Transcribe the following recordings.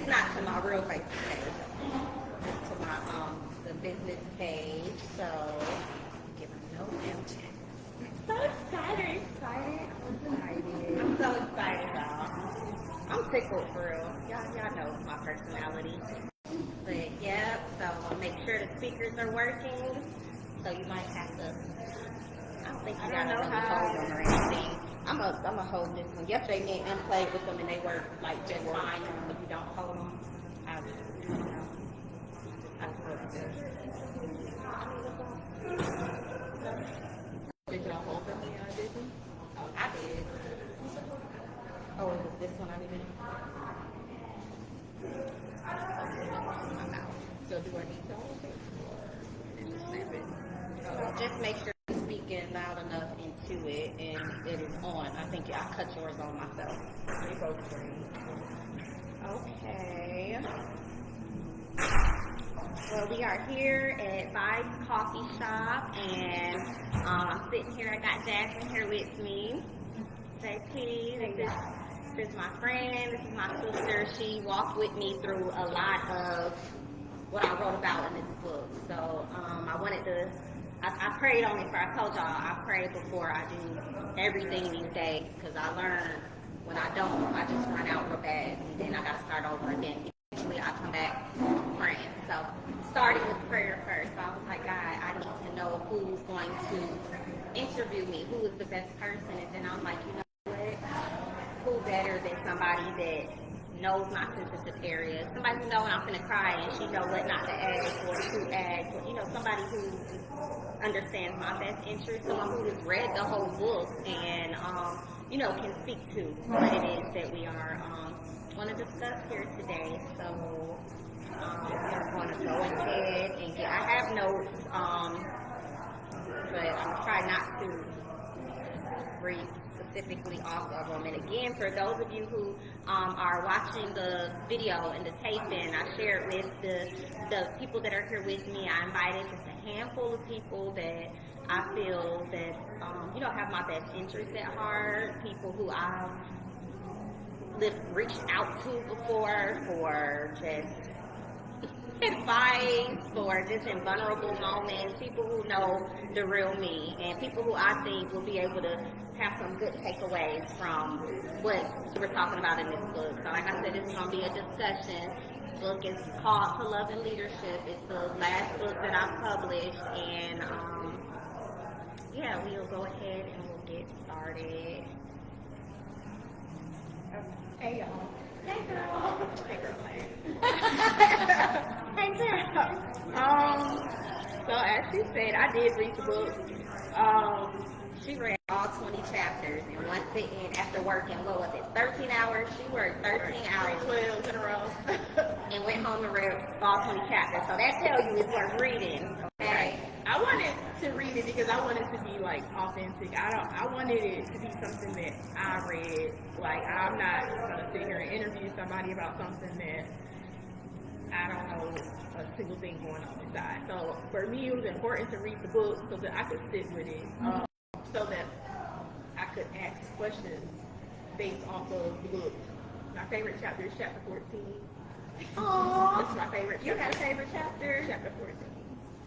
it's not to my real Facebook page. It's to my the business page. So give them no damage. So excited. I'm so excited, y'all. I'm tickled for real. Y'all know my personality. But yeah, so make sure the speakers are working. So you might have to. I don't think you gotta really hold them or anything. I'm a hold this one. Yesterday, me and them played with them and they work like just fine. If you don't hold them, I don't know. Did y'all hold them? Yeah, I didn't. Oh, I did. Oh, it was this one I didn't. My mouth. So do I need to hold it? Or just snap it? So just make sure you're speaking loud enough into it and it is on. I think I cut yours on myself. They both green. Okay. Well, we are here at Vibes Coffee Shop, and I'm sitting here. I got Jasmine here with me. JP, this is my friend. This is my sister. She walked with me through a lot of what I wrote about in this book. So I wanted to. I prayed on it for. I told y'all I pray before I do everything these days because I learned when I don't, I just run out real bad, and then I got to start over again. Eventually, I come back praying. So, starting with prayer first. So I was like, God, I need to know who's going to interview me, who is the best person. And then I'm like, you know what? Who better than somebody that knows my sensitive areas? Somebody who knows when I'm gonna cry and she knows what not to ask or to ask. Or, you know, somebody who understands my best interest. Someone who has read the whole book and you know, can speak to what it is that we are going to discuss here today. So we're going to go ahead and get, I have notes, but I'm going to try not to read specifically off of them. And again, for those of you who are watching the video and the tape-in, I shared with the people that are here with me, I invited just a handful of people that I feel that, you know, have my best interests at heart, people who I've reached out to before for just advice, for just in vulnerable moments, people who know the real me, and people who I think will be able to have some good takeaways from what we're talking about in this book. So like I said, it's going to be a discussion. The book is called To Love and Leadership. It's the last book that I published, and yeah, we'll go ahead and we'll get started. Hey, y'all. Hey, girl. Hey, girl. Hey, girl. So as she said, I did read the book. She read all 20 chapters in one sitting after working, what was it, 13 hours? She worked 13 hours. 12 in a row. And went home and read all 20 chapters. So that tells you it's worth reading. Okay. I wanted to read it because I wanted to be like authentic. I wanted it to be something that I read. Like, I'm not gonna sit here and interview somebody about something that I don't know a single thing going on inside. So for me, it was important to read the book so that I could sit with it, so that I could ask questions based off of the book. My favorite chapter is chapter 14. Aww. That's my favorite chapter. You got a favorite chapter? Chapter 14.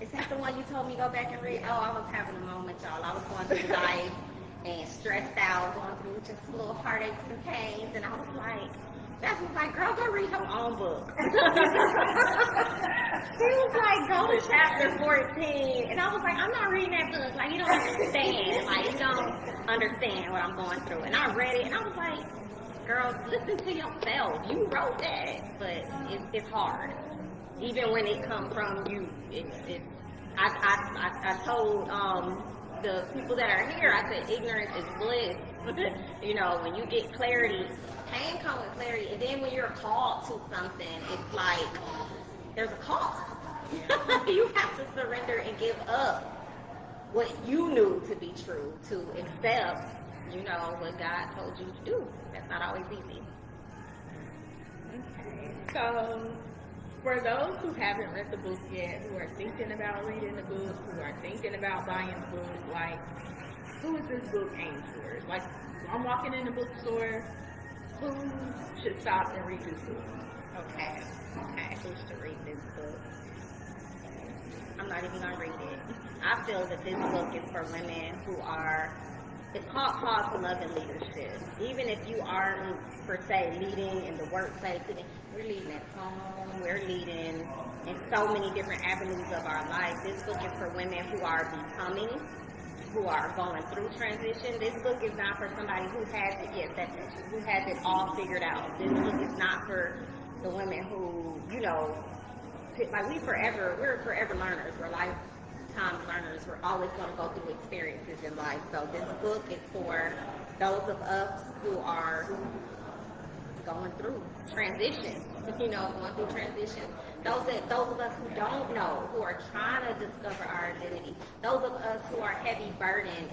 Is that the one you told me go back and read? Oh, I was having a moment, y'all. I was going through life and stressed out, going through just little heartaches and pains, and I was like, Jasmine was like, girl, go read her own book. She was like, go to chapter 14. And I was like, I'm not reading that book. Like, you don't understand. Like, you don't understand what I'm going through. And I read it, and I was like, girl, listen to yourself. You wrote that. But it's hard. Even when it comes from you, I told the people that are here, I said ignorance is bliss. You know, when you get clarity, pain comes with clarity, and then when you're called to something, it's like there's a cost. You have to surrender and give up what you knew to be true to accept, you know, what God told you to do. That's not always easy. Okay, so for those who haven't read the book yet, who are thinking about reading the book, who are thinking about buying the book, like, who is this book aimed towards? Like, I'm walking in the bookstore, who should stop and read this book? Okay. you should read this book. I'm not even gonna read it. I feel that this book is for women who are, it's called Call to Love and Leadership. Even if you aren't, per se, leading in the workplace, we're leading at home, we're leading in so many different avenues of our life. This book is for women who are becoming, who are going through transition. This book is not for somebody who has it, yes, that's it, who has it all figured out. This book is not for the women who, you know, like we're forever learners. We're lifetime learners. We're always going to go through experiences in life. So this book is for those of us who are going through transitions, you know, going through transitions. Those of us who don't know, who are trying to discover our identity. Those of us who are heavy burdened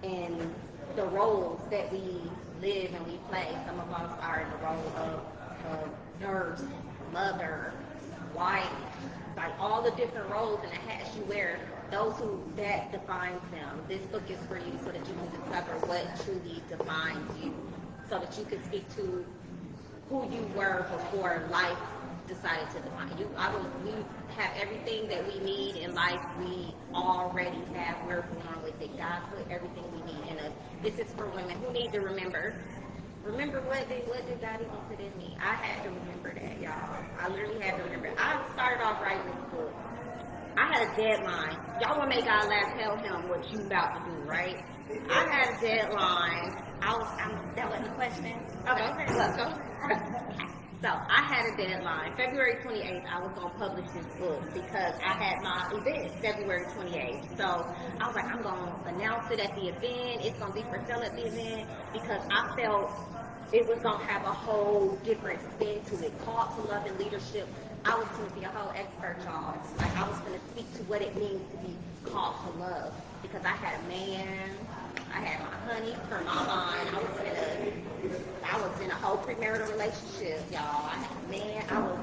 in the roles that we live and we play. Some of us are in the role of nurse, mother, wife, like all the different roles and the hats you wear. Those who that defines them. This book is for you so that you can discover what truly defines you, so that you can speak to who you were before life decided to define you. We have everything that we need in life. We already have. We're born with it. God put everything we need in us. This is for women who need to remember what did God even put in me. I had to remember that, y'all. I literally had to remember. I started off writing this book. I had a deadline. Y'all want to make God laugh? Tell him what you about to do, right? I had a deadline. That wasn't a question. Okay, let's go. So I had a deadline. February 28th, I was going to publish this book because I had my event February 28th. So I was like, I'm going to announce it at the event. It's going to be for sale at the event because I felt it was going to have a whole different spin to it. Call to Love and Leadership. I was going to be a whole expert, y'all. Like, I was going to speak to what it means to be called to love because I had a man. I had my honey for my mind. I was in a whole premarital relationship, y'all. I had a man. I was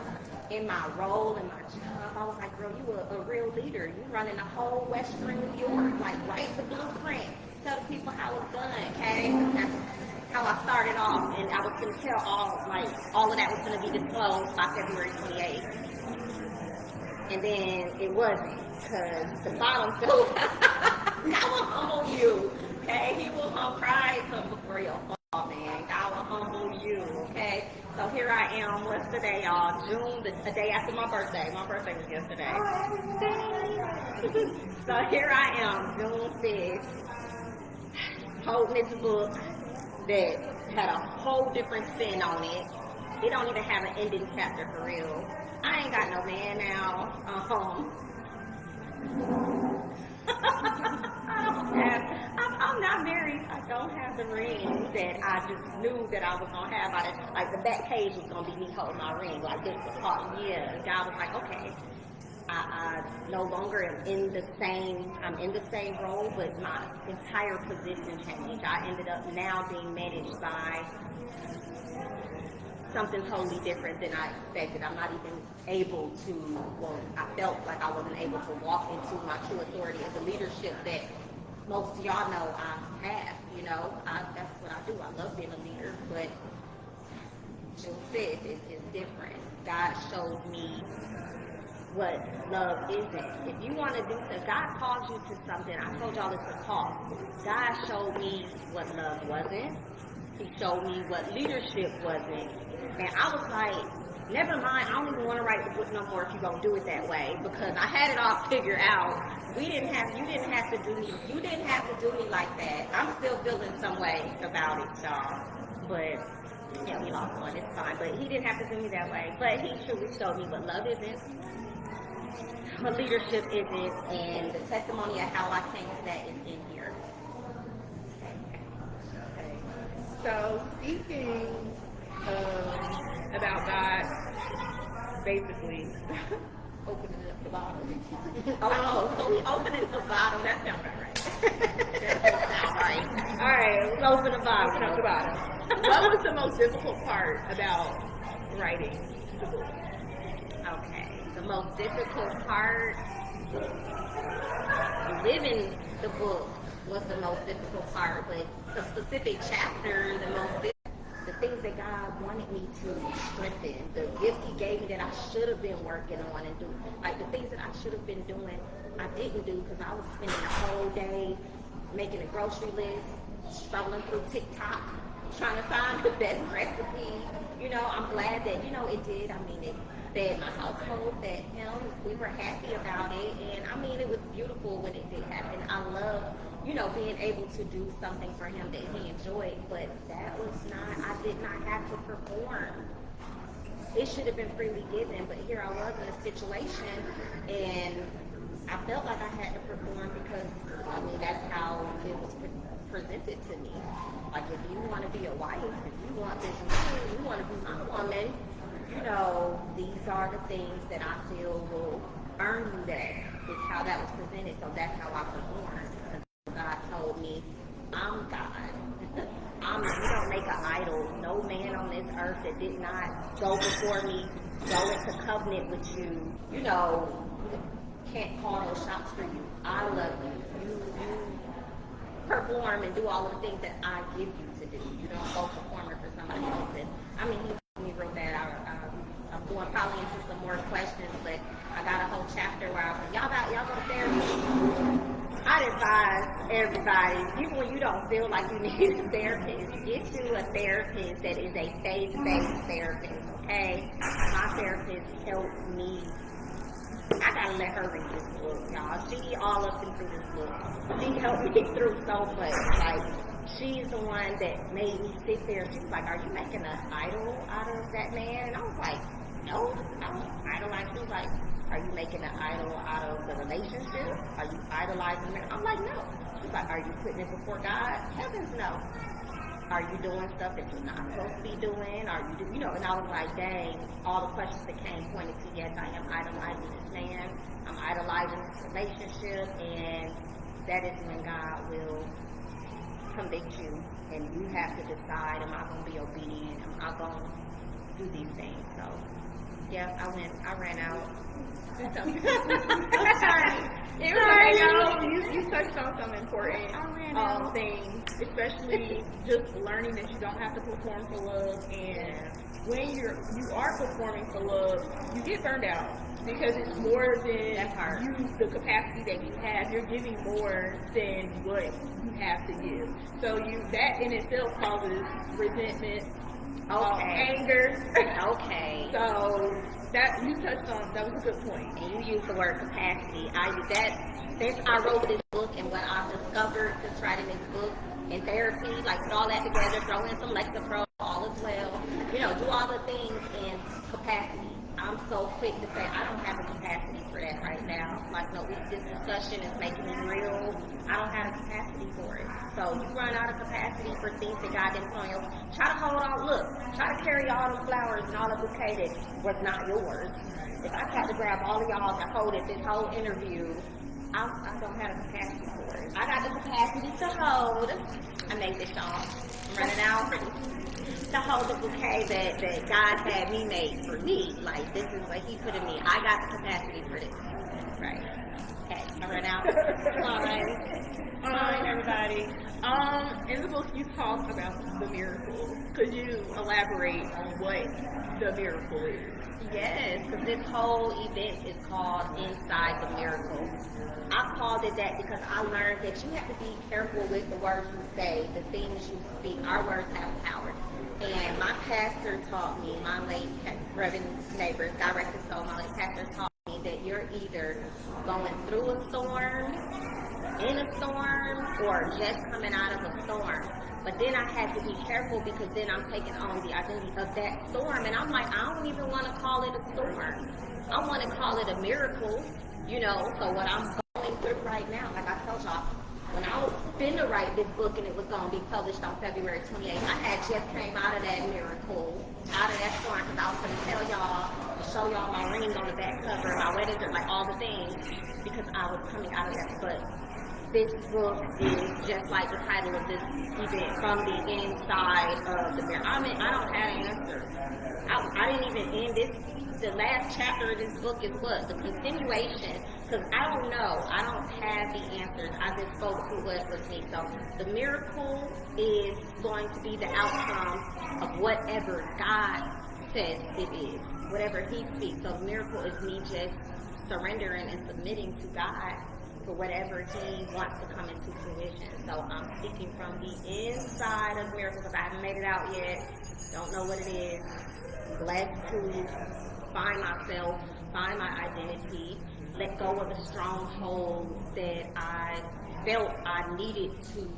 in my role in my job. I was like, girl, you a real leader. You running the whole Western New York. Like, write the blueprint. Tell the people how it's done, okay? That's how I started off. And I was going to tell all of that was going to be disclosed by February 28th. And then it wasn't because the bottom fell out. God will humble you. Okay, he will pride come before your fall, man. God will humble you, okay? So here I am. What's the day, y'all? June, the day after my birthday. My birthday was yesterday. So here I am, June 5th, holding this book that had a whole different spin on it. It don't even have an ending chapter for real. I ain't got no man now. I'm not married. I don't have the ring that I just knew that I was going to have. Like the back page was going to be me holding my ring. Like this was part. Yeah. And God was like, okay, I no longer am in the same role, but my entire position changed. I ended up now being managed by something totally different than I expected. I'm not even able to, I felt like I wasn't able to walk into my true authority as a leadership that most of y'all know I have, you know. That's what I do. I love being a leader, but June 5th is different. God showed me what love isn't. If you want to do something, God calls you to something. I told y'all it's a cost. God showed me what love wasn't. He showed me what leadership wasn't. And I was like, never mind, I don't even want to write the book no more if you're going to do it that way, because I had it all figured out. You didn't have to do me like that. I'm still feeling some way about it, y'all. But, yeah, we lost one, it's fine. But he didn't have to do me that way. But he truly showed me what love isn't, what leadership isn't, and the testimony of how I came to that is in here. Okay. So, speaking about God, basically opening up the bottle. Opening the bottle. That sounds right. That sounds right. All right, let's open the bottle. Open up the bottle. What was the most difficult part about writing the book? Okay, the most difficult part, living the book was the most difficult part, but the specific chapter, the things that God wanted me to strengthen, the gifts he gave me that I should have been working on and doing. Like the things that I should have been doing, I didn't do because I was spending the whole day making a grocery list, scrolling through TikTok, trying to find the best recipe. You know, I'm glad that, you know, it did. I mean, it fed my household, fed him. We were happy about it. And I mean, it was beautiful when it did happen. I love, you know, being able to do something for him that he enjoyed. But that was not, I did not have to perform. It should have been freely given. But here I was in a situation and I felt like I had to perform because, I mean, that's how it was presented to me. Like, if you want to be a wife, if you want this money, you want to be my woman, you know, these are the things that I feel will earn you that, is how that was presented. So that's how I performed. God told me, I'm God. You don't make an idol. No man on this earth that did not go before me, go into covenant with you, you know, can't call those shots for you. I love you. You perform and do all of the things that I give you to do. You don't go performing for somebody else. And I mean, he told me real bad. I'm going probably into some more questions, but I got a whole chapter where I was like, y'all go to therapy. I'd advise everybody, even when you don't feel like you need a therapist, get you a therapist that is a faith-based therapist, okay? My therapist helped me. I gotta let her read this book, y'all. She all up and through this book. She helped me get through so much. Like, she's the one that made me sit there. She was like, are you making an idol out of that man? And I was like, no, I don't idolize. She was like, are you making an idol out of the relationship? Are you idolizing him? I'm like, no. She's like, are you putting it before God? Heavens no. Are you doing stuff that you're not supposed to be doing? Are you, you know? And I was like, dang, all the questions that came pointed to, yes, I am idolizing this man. I'm idolizing this relationship, and that is when God will convict you, and you have to decide, am I going to be obedient? Am I going to do these things? So, yeah, I ran out. I'm sorry. You touched on some important things, especially just learning that you don't have to perform for love, and when you are performing for love, you get burned out because it's more than the capacity that you have. You're giving more than what you have to give. So that in itself causes resentment, anger. Okay. So that you touched on, that was a good point. And you used the word capacity. Since I wrote this book and what I've discovered since writing this book in therapy, like put all that together, throw in some Lexapro, all as well, you know, do all the things in capacity. I'm so quick to say I don't have the capacity for that right now. Like, no, this discussion is making me real. I don't have the capacity for it. So you run out of capacity for things that God didn't put on you. Try to hold on, try to carry all the flowers and all the bouquet that was not yours. If I tried to grab all of y'all and hold it this whole interview, I don't have the capacity for it. I got the capacity to hold. I made this, y'all. I'm running out. To hold the bouquet that God had me made for me. Like, this is what he put in me. I got the capacity for this. Right. Okay, I ran out. Fine, everybody. In the book you talk about the miracle. Could you elaborate on what the miracle is? Yes, because this whole event is called Inside the Miracle. I called it that because I learned that you have to be careful with the words you say, the things you speak. Our words have power. And my pastor taught me, my late Reverend Neighbors, God rest his soul, my late pastor taught me that you're either going through a storm, in a storm, or just coming out of a storm. But then I had to be careful because then I'm taking on the identity of that storm. And I'm like, I don't even want to call it a storm. I want to call it a miracle, you know. So what I'm going through right now, like I told y'all, when I was finna write this book and it was going to be published on February 28th, I had just came out of that miracle, out of that storm, because I was going to tell y'all, show y'all my ring on the back cover, my wedding, like all the things, because I was coming out of that. But this book is just like the title of this event, From the Inside of the Miracle. I mean, I don't have an answer. I didn't even end this. The last chapter of this book is what? The continuation. Because I don't know. I don't have the answers. I just spoke to what was me. So the miracle is going to be the outcome of whatever God says it is. whatever he speaks. So the miracle is me just surrendering and submitting to God for whatever he wants to come into fruition. So I'm speaking from the inside of miracle because I haven't made it out yet. Don't know what it is. I'm blessed to find myself, find my identity, let go of the strongholds that I felt I needed to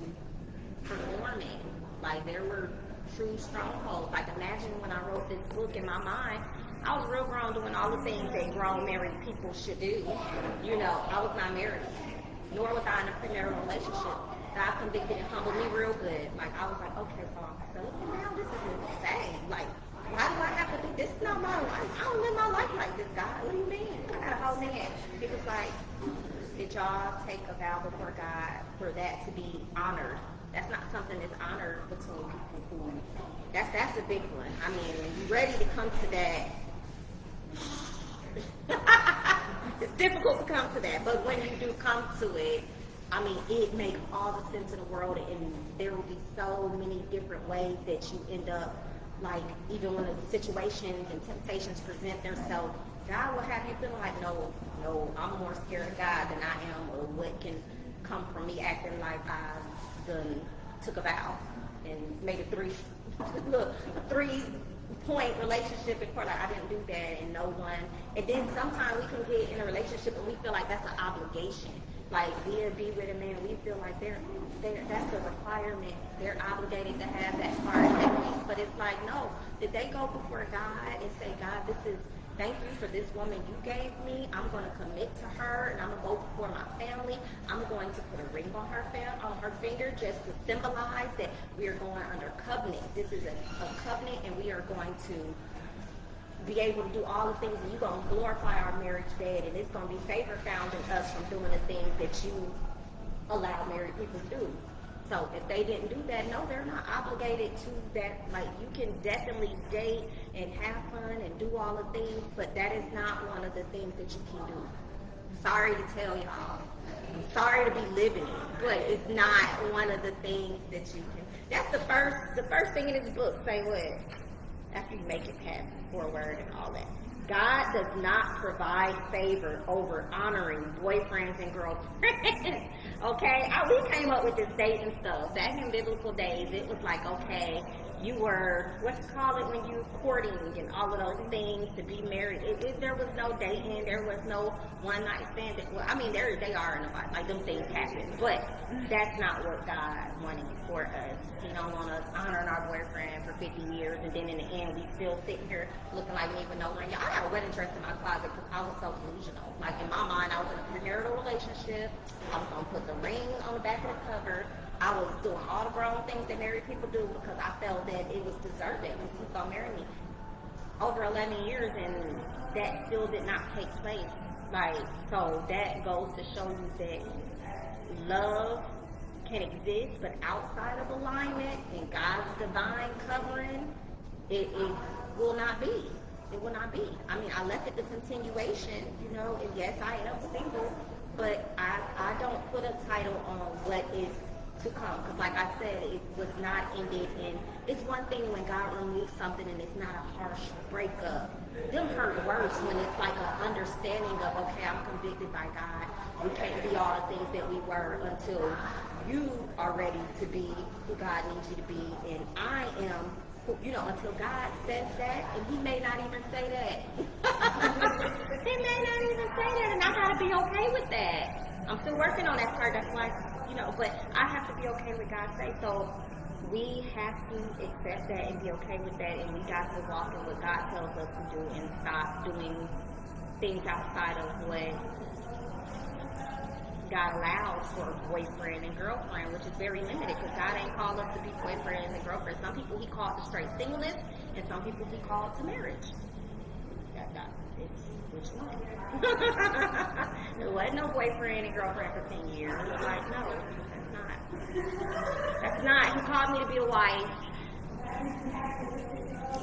perform in. Like, there were true strongholds. Like, imagine when I wrote this book, in my mind, I was real grown doing all the things that grown married people should do. You know, I was not married, nor was I in a premarital relationship. God convicted and humbled me real good. Like, I was like, okay, so I'm celibate now? This is insane. Like, why do I have to do this? Is not my life. I don't live my life like this, God. What do you mean? I got a whole man. It was like, did y'all take a vow before God for that to be honored? That's not something that's honored between people who, that's a big one. I mean, when you're ready to come to that, it's difficult to come to that, but when you do come to it, I mean, it makes all the sense in the world, and there will be so many different ways that you end up, like, even when the situations and temptations present themselves, God will have you feeling like, no, I'm more scared of God than I am of what can come from me acting like I done took a vow and made a three-point relationship in court. Like, I didn't do that, and no one. And then sometimes we can get in a relationship and we feel like that's an obligation. Like, be with a man, we feel like that's a requirement. They're obligated to have that part, that piece. But it's like, no. Did they go before God and say, God, thank you for this woman you gave me. I'm going to commit to her, and I'm going to go before my family. I'm going to put a ring on her finger just to symbolize that we are going under covenant. This is a covenant, and we are going to be able to do all the things, and you're going to glorify our marriage bed, and it's going to be favor found in us from doing the things that you allow married people to do. So if they didn't do that, no, they're not obligated to that. Like, you can definitely date and have fun and do all the things, but that is not one of the things that you can do. Sorry to tell y'all. I'm sorry to be living it, but it's not one of the things that you can. That's the first thing in this book. Say what? After you make it past the foreword and all that. God does not provide favor over honoring boyfriends and girlfriends. Okay? We came up with this dating stuff. Back in biblical days, it was like, okay, you were, what you call it when you courting and all of those things to be married. There was no dating. There was no one night stand. Well, I mean, they are in the Bible. Like, them things happen. But that's not what God wanted for us. He don't want us honoring our boyfriend for 50 years, and then in the end, we still sitting here looking like me with no ring. I got a wedding dress in my closet because I was so delusional. Like, in my mind, I was in a premarital relationship. I was going to put the ring on the back of the cover. I was doing all the grown things that married people do because I felt that it was deserving because he's going to marry me. Over 11 years, and that still did not take place. Like, so that goes to show you that love can exist, but outside of alignment and God's divine covering, it will not be. It will not be. I mean, I left it to continuation, you know, and yes, I am single, but I don't put a title on what is to come, because like I said, it was not ended in, it's one thing when God removes something and it's not a harsh breakup. Them hurt worse when it's like an understanding of, okay, I'm convicted by God. We can't be all the things that we were until you are ready to be who God needs you to be, and I am, you know, until God says that, and he may not even say that. He may not even say that, and I gotta be okay with that. I'm still working on that part, that's why, you know, but I have to be okay with God say. So we have to accept that and be okay with that, and we got to walk in what God tells us to do and stop doing things outside of what God allows for boyfriend and girlfriend, which is very limited because God ain't called us to be boyfriends and girlfriends. Some people he called to straight singleness, and some people he called to marriage. It's which one? There wasn't no boyfriend and girlfriend for 10 years. It's like, no, that's not. That's not. He called me to be a wife.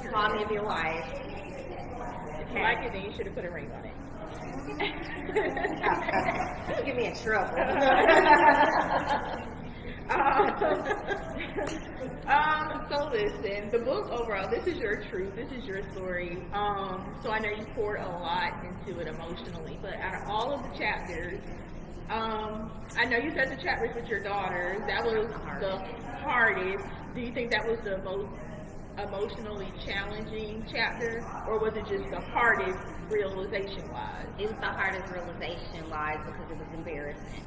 He called me to be a wife. If you like it, then you should have put a ring on it. Don't get me in trouble. So listen, the book overall, this is your truth, this is your story. So I know you poured a lot into it emotionally, but out of all of the chapters, I know you said the chapters with your daughters, that was the hardest. Do you think that was the most emotionally challenging chapter, or was it just the hardest realization-wise? It was the hardest realization-wise because it was embarrassing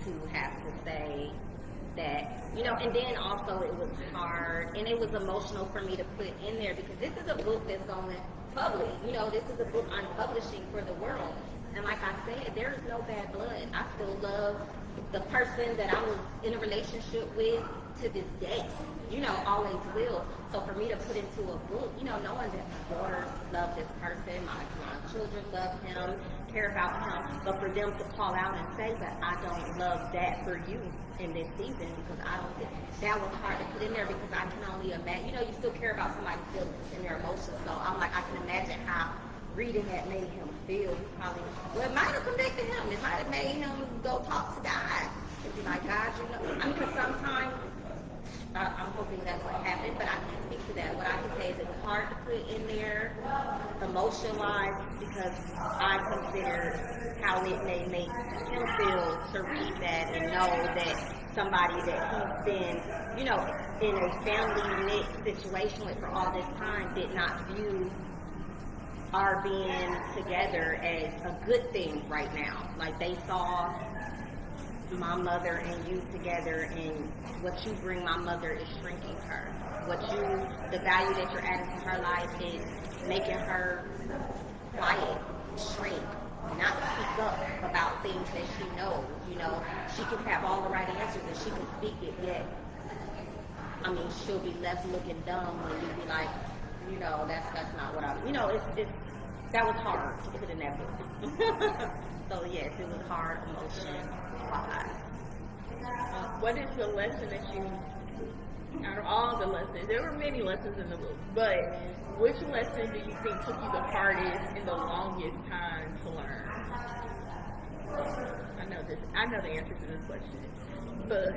to have to say that, you know, and then also it was hard and it was emotional for me to put in there because this is a book that's going public. You know, this is a book I'm publishing for the world. And like I said, there is no bad blood. I still love the person that I was in a relationship with to this day. You know, always will. So for me to put into a book, you know, knowing that my daughters love this person, my children love him, care about him, but for them to call out and say that I don't love that for you in this season because I don't think that was hard to put in there because I can only imagine, you know, you still care about somebody's feelings and their emotions. So I'm like, I can imagine how reading that made him feel. He probably, well, it might have convicted him. It might have made him go talk to God and be like, God, you know, I mean, because sometimes I'm hoping that's what happened, but I can't speak to that. What I can say is it was hard to put in there emotion-wise because I consider how it may make him feel to read that and know that somebody that he's been, you know, in a family-knit situation with for all this time did not view our being together as a good thing right now. Like they saw my mother and you together, and what you bring my mother is shrinking her. The value that you're adding to her life is making her quiet, shrink, not speak up about things that she knows. You know, she can have all the right answers and she can speak it, yet, I mean, she'll be left looking dumb when you be like, you know, that's not what you know, it's that was hard to put in that book. So yes, it was hard emotion-wise. What is the lesson that you, out of all the lessons, there were many lessons in the book, but which lesson do you think took you the hardest and the longest time to learn? I know the answer to this question, but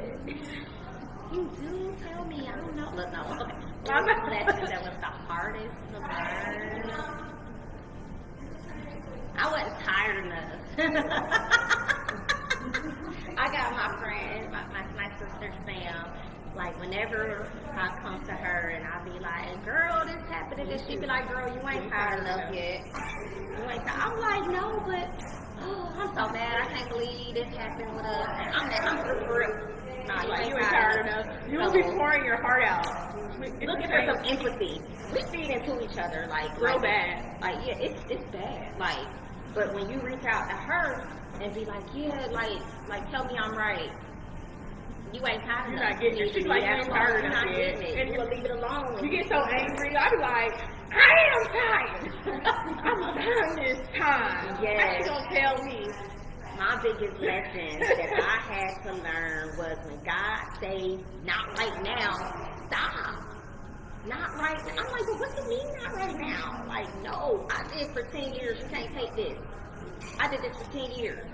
you do tell me. I don't know. Look, no. Okay. My lesson that was the hardest to learn. I wasn't tired enough. I got my friend, my sister Sam. Like whenever I come to her and I be like, "Girl, this happened," and she be like, "Girl, you ain't tired enough yet. You ain't tired." I'm like, "No, but I'm so mad. I can't believe this happened with us." And I'm for real. Nah, you ain't tired enough. You will be pouring your heart out. Looking for some empathy. We feed into each other real bad. Like yeah, it's bad. Like, but when you reach out to her and be like, yeah, like tell me I'm right. You ain't tired enough. You're not getting it. She's like, you ain't tired enough yet. And you will leave it alone. You get so angry. I be like, I am tired. I'm done this time. Yes. She gonna tell me. My biggest lesson that I had to learn was when God say, not right now, stop. Not right now. I'm like, but what do you mean not right now? Like, no, I did for 10 years. You can't take this. I did this for 10 years.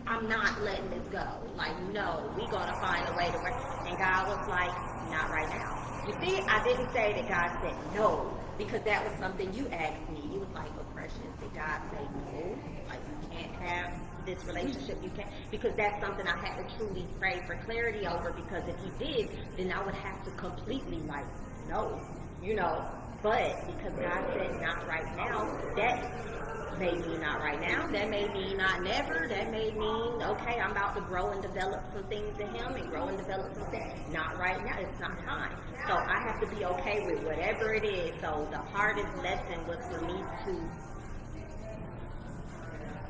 I'm not letting this go. Like, no, we gonna find a way to work. And God was like, not right now. You see, I didn't say that God said no, because that was something you asked me. You was like, but Precious, did God say no? Like, you can't have this relationship, you can't, because that's something I had to truly pray for clarity over, because if he did, then I would have to completely like, no, you know, but because God said not right now, that may mean not right now, that may mean not never, that may mean, okay, I'm about to grow and develop some things in him and grow and develop some things, not right now, it's not time. So I have to be okay with whatever it is. So the hardest lesson was for me to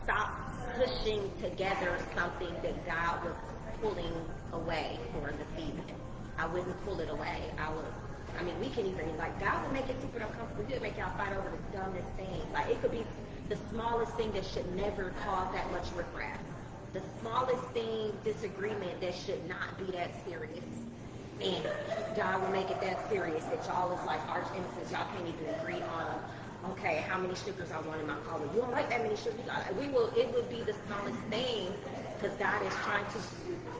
stop pushing together something that God was pulling away for the season. I wouldn't pull it away. I mean, we can even, like, God will make it super uncomfortable. He'll make y'all fight over the dumbest things. Like, it could be the smallest thing that should never cause that much riffraff. The smallest thing, disagreement that should not be that serious. And God will make it that serious that y'all is like arch innocents. Y'all can't even agree on, okay, how many sugars I want in my coffee. You don't like that many sugars. It would be the smallest thing, because God is trying to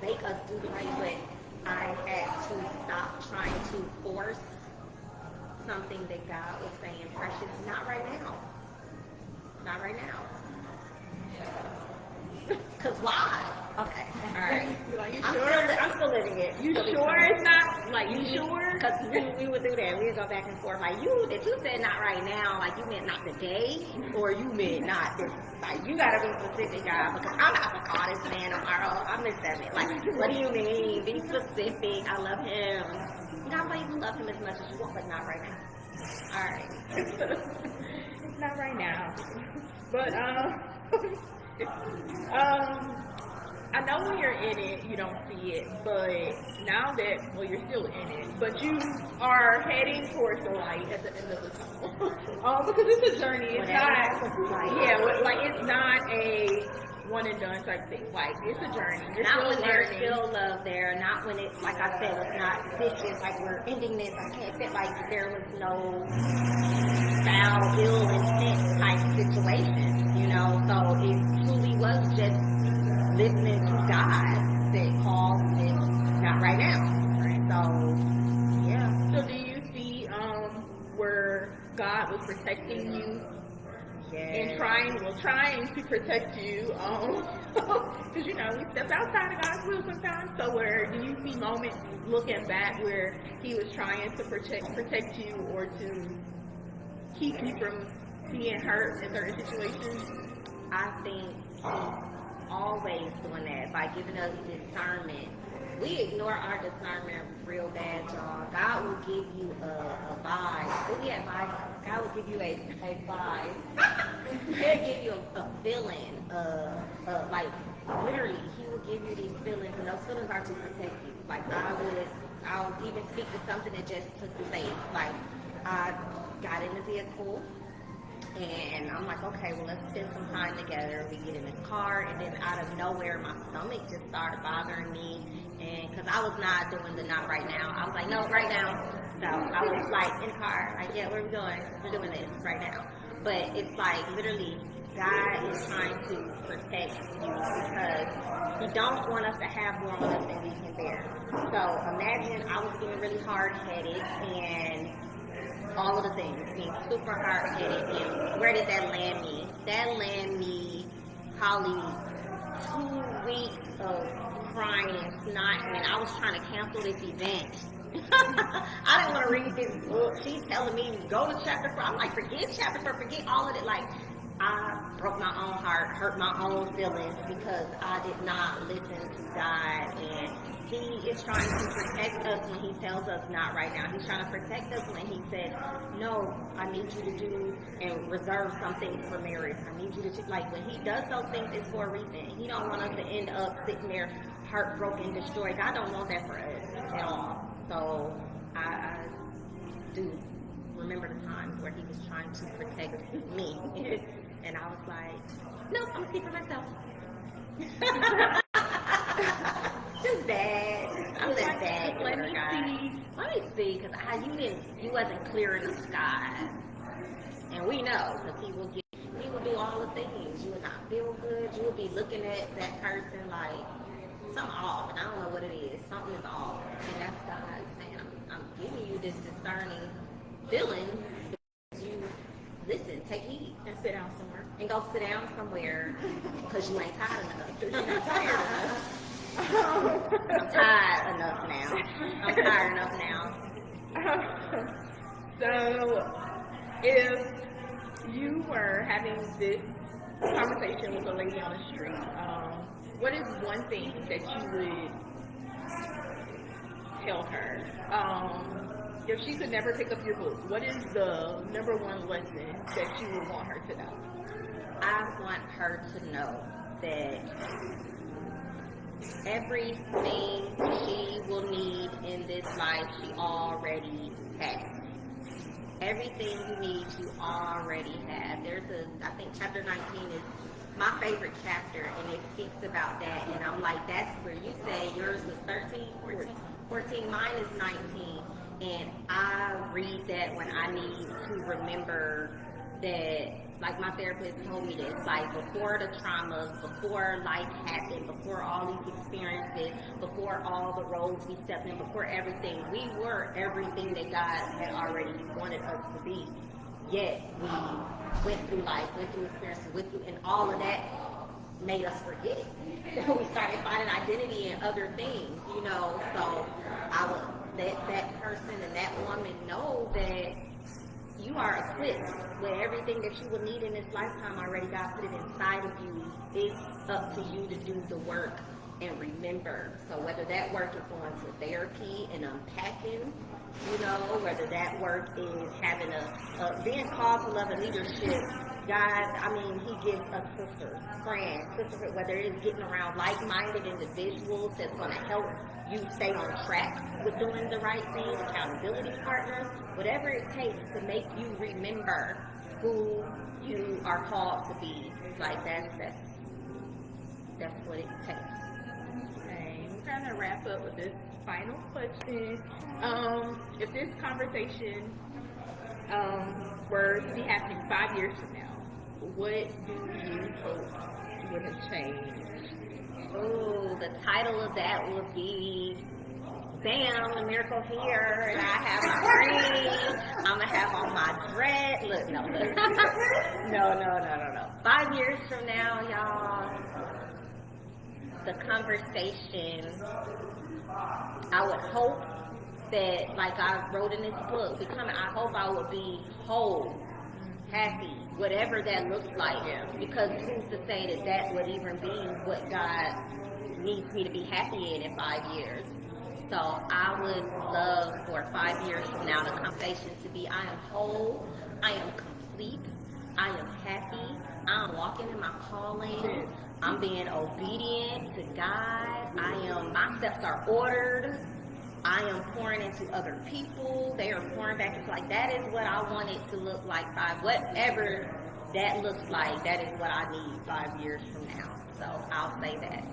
make us do right, but I had to stop trying to force something that God was saying, Precious, not right now. Not right now. Because why? Okay, all right. Like, you I'm sure? I'm still living it. You sure it's not, like, you sure? Because we would do that. We would go back and forth. Like, that you said not right now, like, you meant not today, or you meant not this. Like, you got to be specific, God, because I'm not going to call this man tomorrow. I miss that man. Like, what do you mean? Be specific. I love him. God, like, you love him as much as you want, but not right now. All right. Not right now. But, I know when you're in it, you don't see it, but now that, well, you're still in it, but you are heading towards the light at the end of the tunnel. Because it's a journey. It's it's not a one and done type thing. Like, it's a journey. You're not still when there's learning. still love there. Not when it's, like I said, it's not vicious. Like, we're ending this. I can't fit. Like, there was no foul, ill intent type situations, you know. So it truly was just listening to God that caused this not right now. Right? So, yeah. So do you see where God was protecting you? Yes. And trying to protect you, because you know we step outside of God's will sometimes. So, where do you see moments looking back where He was trying to protect you, or to keep you from being hurt in certain situations? I think He's always doing that by giving us discernment. We ignore our discernment real bad, y'all. God will give you a vibe. What we advise? God will give you a vibe. He'll give you a feeling. Like, literally, He will give you these feelings, and those feelings are to protect you. Like, I'll even speak to something that just took place. Like, I got in the vehicle, and I'm like, okay, well, let's spend some time together. We get in this car, and then out of nowhere, my stomach just started bothering me. And because I was not doing the not right now, I was like, no, right now. So I was like in the car, like, yeah, where are we going? We're doing this right now. But it's like, literally, God is trying to protect you because He don't want us to have more on us than we can bear. So imagine I was being really hard-headed and all of the things, being super hard-headed. And where did that land me? That landed me probably 2 weeks of crying and snotting, and I was trying to cancel this event. I didn't want to read this book. She's telling me, go to chapter 4. I'm like, forget chapter 4, forget all of it. Like, I broke my own heart, hurt my own feelings because I did not listen to God. And He is trying to protect us when He tells us not right now. He's trying to protect us when He says, no, I need you to do and reserve something for marriage. I need you to, like, when He does those things, it's for a reason. He don't want us to end up sitting there heartbroken, destroyed. God don't want that for us at all. So I do remember the times where He was trying to protect me. And I was like, no, I'm going to see for myself. Just bad. I'm just bad. Let me see, because you wasn't clear enough to God. And we know, because He will do all the things. You will not feel good. You will be looking at that person like something off, and I don't know what it is. Something is off, and that's God saying, I'm giving you this discerning feeling. You listen, take heed, and sit down somewhere. And go sit down somewhere because you ain't tired enough. You're not tired enough. I'm tired enough now. So, if you were having this conversation with a lady on the street, what is one thing that you would tell her? If she could never pick up your book, what is the number one lesson that you would want her to know? I want her to know that everything she will need in this life, she already has. Everything you need, you already have. I think chapter 19 is my favorite chapter, and it speaks about that. And I'm like, that's where you say yours was 13, 14, mine is 19. And I read that when I need to remember that like my therapist told me this, like before the traumas, before life happened, before all these experiences, before all the roles we stepped in, before everything, we were everything that God had already wanted us to be. Yet we went through life, went through experiences, and all of that made us forget. We started finding identity in other things, you know. So I would let that person and that woman know that you are equipped with everything that you will need in this lifetime already. God put it inside of you. It's up to you to do the work and remember. So whether that work is going to therapy and unpacking, you know, whether that work is having being called to love and leadership, God, I mean, He gives us sisters, friends, sisterhood, whether it is getting around like-minded individuals that's going to help you stay on track with doing the right thing, accountability partners, whatever it takes to make you remember who you are called to be. Like that's what it takes. Okay, we're gonna wrap up with this final question. If this conversation were to be happening 5 years from now, what do you hope would have changed? Oh, the title of that would be, bam, the miracle here, and I have my ring, I'm gonna have on my dread. Look, no. No. 5 years from now, y'all, the conversation, I would hope that, like I wrote in this book, I hope I would be whole, happy, whatever that looks like. Because who's to say that would even be what God needs me to be happy in 5 years? So I would love for 5 years from now the conversation to be, I am whole, I am complete, I am happy, I'm walking in my calling, I'm being obedient to God, my steps are ordered, I am pouring into other people, they are pouring back into, like, that is what I want it to look like whatever that looks like, that is what I need 5 years from now. So I'll say that.